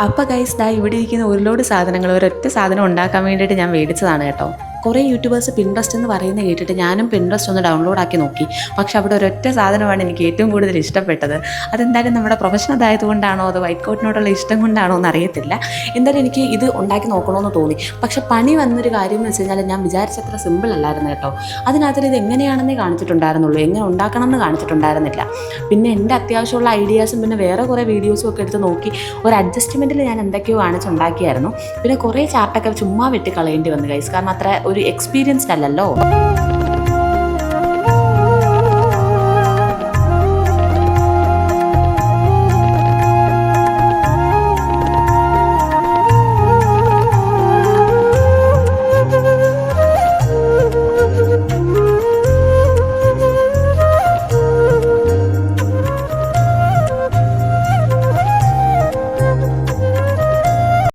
അപ്പോൾ ഗൈസ് ദാ ഇവിടെ ഇരിക്കുന്ന ഒരു ലോഡ് സാധനങ്ങൾ ഒരൊറ്റ സാധനം ഉണ്ടാക്കാൻ വേണ്ടിയിട്ട് ഞാൻ മേടിച്ചതാണ് കേട്ടോ. കുറേ യൂട്യൂബേഴ്സ് പിൻട്രസ്റ്റ് എന്ന് പറയുന്നത് കേട്ടിട്ട് ഞാനും പിൻട്രസ്റ്റ് ഒന്ന് ഡൗൺലോഡ് ആക്കി നോക്കി. പക്ഷെ അവിടെ ഒരൊറ്റ സാധനമാണ് എനിക്ക് ഏറ്റവും കൂടുതൽ ഇഷ്ടപ്പെട്ടത്. അതെന്തായാലും നമ്മുടെ പ്രൊഫഷണൽ ആയതുകൊണ്ടാണോ അതോ വൈറ്റ് കോട്ടിനോടുള്ള ഇഷ്ടം കൊണ്ടാണോ എന്ന് അറിയത്തില്ല. എന്തായാലും എനിക്ക് ഇത് ഉണ്ടാക്കി നോക്കണമെന്ന് തോന്നി. പക്ഷെ പണി വന്നൊരു കാര്യം എന്ന് വെച്ച് കഴിഞ്ഞാൽ ഞാൻ വിചാരിച്ചത്ര സിമ്പിൾ അല്ലായിരുന്നു കേട്ടോ. അതിനകത്തിൽ ഇത് എങ്ങനെയാണെന്നേ കാണിച്ചിട്ടുണ്ടായിരുന്നുള്ളൂ, എങ്ങനെ ഉണ്ടാക്കണം എന്ന് കാണിച്ചിട്ടുണ്ടായിരുന്നില്ല. പിന്നെ എൻ്റെ അത്യാവശ്യമുള്ള ഐഡിയാസും പിന്നെ വേറെ കുറേ വീഡിയോസും ഒക്കെ എടുത്ത് നോക്കി ഒരു അഡ്ജസ്റ്റ്മെൻറ്റിൽ ഞാൻ എന്തൊക്കെയോ കാണിച്ചുണ്ടാക്കിയായിരുന്നു. പിന്നെ കുറേ ചാർട്ടൊക്കെ ചുമ്മാ വെട്ടി കളയേണ്ടി വന്നു ഗൈസ്, കാരണം അത്ര ഒരു എക്സ്പീരിയൻസ്ഡ് അല്ലല്ലോ.